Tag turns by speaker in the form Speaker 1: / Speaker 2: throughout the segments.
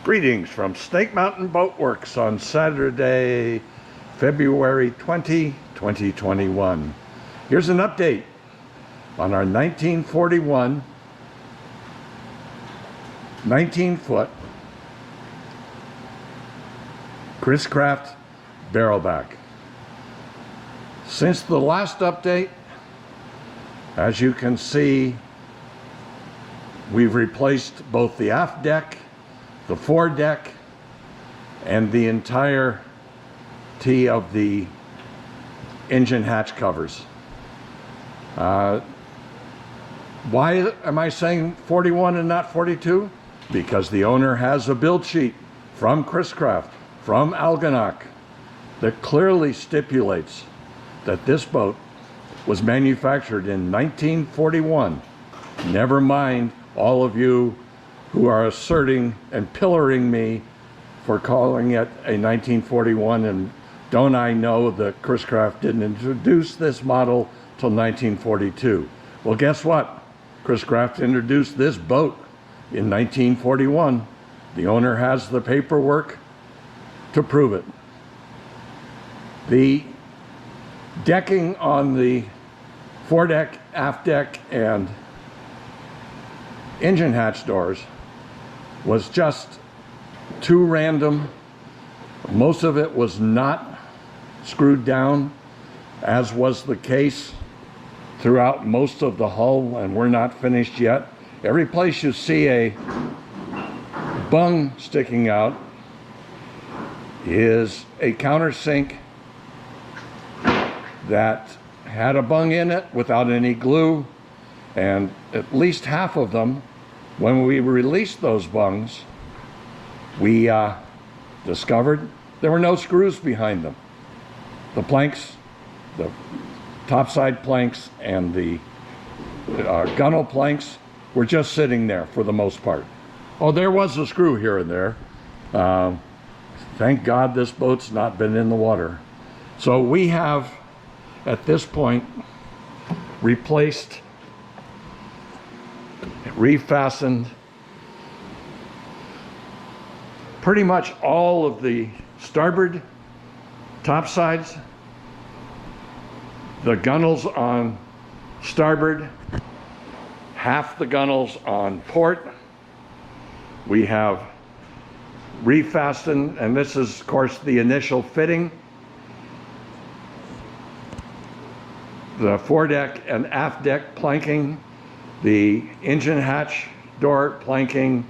Speaker 1: Greetings from Snake Mountain Boatworks on Saturday, February 20, 2021. Here's an update on our 1941 19-foot Chris Craft Barrelback. Since the last update, as you can see, we've replaced both the aft deck, the foredeck, and the entirety of the engine hatch covers. Why am I saying 41 and not 42? Because the owner has a build sheet from Chris Craft, from Algonac, that clearly stipulates that this boat was manufactured in 1941. Never mind all of you who are asserting and pillaring me for calling it a 1941, and don't I know that Chris Craft didn't introduce this model till 1942. Well, guess what? Chris Craft introduced this boat in 1941. The owner has the paperwork to prove it. The decking on the foredeck, aft deck, and engine hatch doors was just too random. Most of it was not screwed down, as was the case throughout most of the hull, and we're not finished yet. Every place you see a bung sticking out is a countersink that had a bung in it without any glue, and at least half of them, when we released those bungs, we discovered there were no screws behind them. The planks, the topside planks and the gunnel planks were just sitting there for the most part. Oh, there was a screw here and there. Thank God this boat's not been in the water. So we have, at this point, replaced, refastened pretty much all of the starboard topsides, the gunnels on starboard, half the gunnels on port. We have refastened, and this is of course the initial fitting, the foredeck and aft deck planking. The engine hatch door planking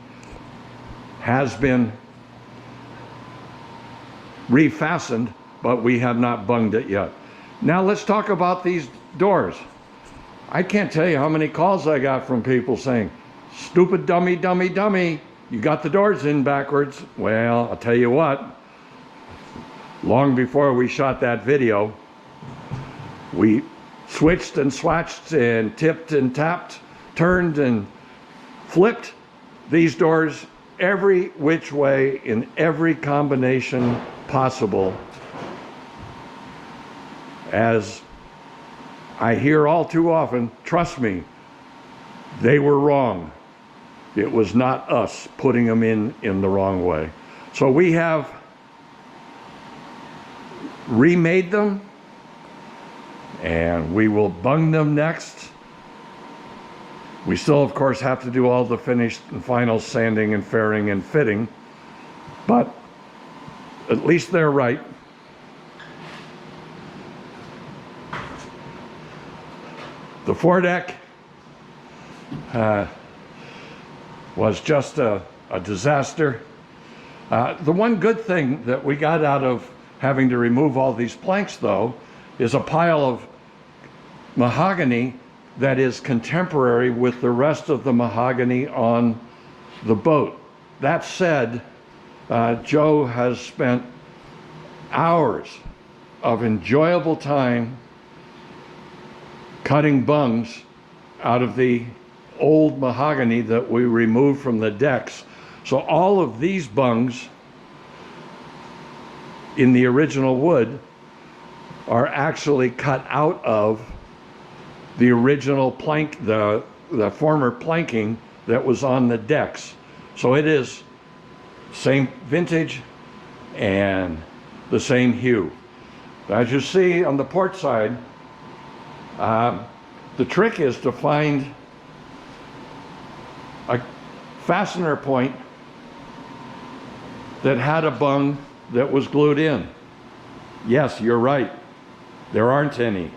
Speaker 1: has been refastened, but we have not bunged it yet. Now let's talk about these doors. I can't tell you how many calls I got from people saying, "Stupid dummy, dummy, dummy, you got the doors in backwards." Well, I'll tell you what, long before we shot that video, we switched and swatched and tipped and tapped, turned and flipped these doors every which way in every combination possible. As I hear all too often, trust me, they were wrong. It was not us putting them in the wrong way. So we have remade them, and we will bung them next. We still, of course, have to do all the finished and final sanding and fairing and fitting, but at least they're right. The foredeck was just a disaster. The one good thing that we got out of having to remove all these planks, though, is a pile of mahogany that is contemporary with the rest of the mahogany on the boat. That said, Joe has spent hours of enjoyable time cutting bungs out of the old mahogany that we removed from the decks. So all of these bungs in the original wood are actually cut out of the original plank, the former planking that was on the decks. So it is same vintage and the same hue. As you see on the port side, the trick is to find a fastener point that had a bung that was glued in. Yes, you're right. There aren't any.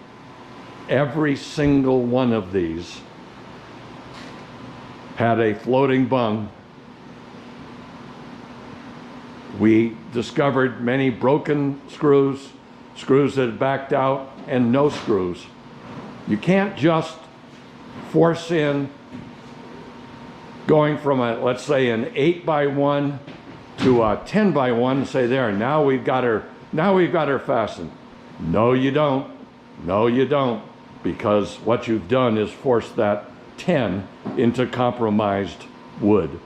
Speaker 1: Every single one of these had a floating bung. We discovered many broken screws, screws that had backed out, and no screws. You can't just force in going from a, let's say, an 8x1 to a 10x1 and say, there, now we've got her fastened. No, you don't. No, you don't. Because what you've done is force that 10 into compromised wood.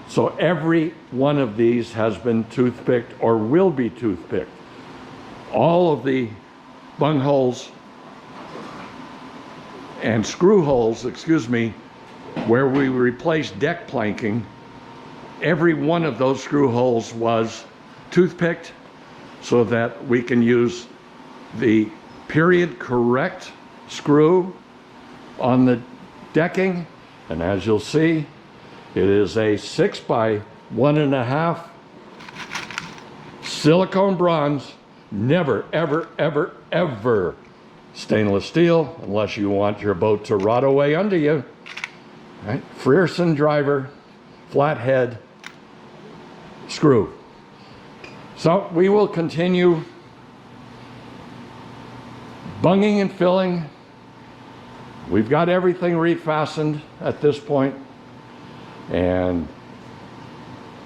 Speaker 1: So every one of these has been toothpicked or will be toothpicked. All of the bung holes and screw holes, excuse me, where we replaced deck planking, every one of those screw holes was toothpicked so that we can use the period correct screw on the decking. And as you'll see, it is a 6x1.5 silicone bronze, never, ever, ever, ever stainless steel, unless you want your boat to rot away under you. Right? Frierson driver, flathead screw. So we will continue bunging and filling. We've got everything refastened at this point, and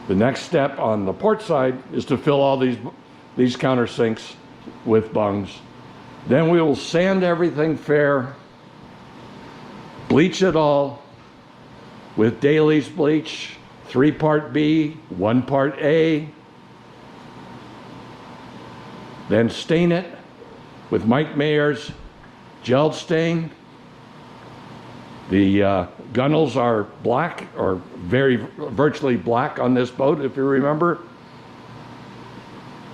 Speaker 1: the next step on the port side is to fill all these countersinks with bungs. Then we will sand everything fair, bleach it all with Daly's bleach, 3 part B, 1 part A. Then stain it with Mike Mayer's gel stain. The gunnels are black, or virtually black on this boat, if you remember.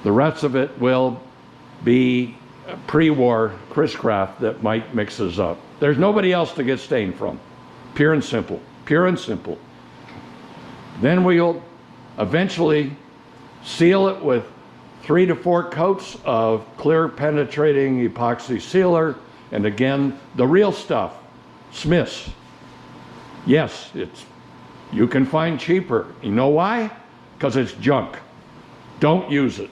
Speaker 1: The rest of it will be pre-war Chris-Craft that Mike mixes up. There's nobody else to get stained from. Pure and simple. Pure and simple. Then we'll eventually seal it with 3 to 4 coats of clear penetrating epoxy sealer. And again, the real stuff, Smith's. Yes, you can find cheaper. You know why? Because it's junk. Don't use it.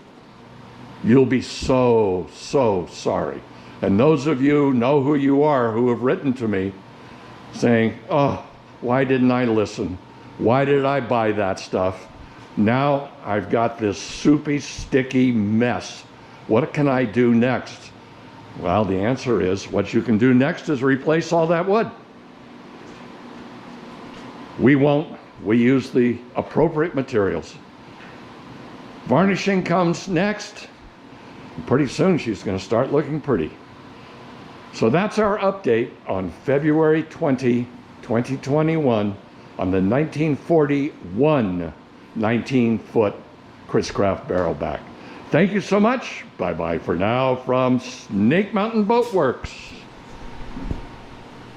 Speaker 1: You'll be so, so sorry. And those of you know who you are who have written to me saying, oh, why didn't I listen? Why did I buy that stuff? Now I've got this soupy, sticky mess. What can I do next? Well, the answer is, what you can do next is replace all that wood. We won't. We use the appropriate materials. Varnishing comes next. Pretty soon she's going to start looking pretty. So that's our update on February 20, 2021 on the 1941 19-foot Chris-Craft Barrelback. Thank you so much. Bye-bye for now from Snake Mountain Boatworks.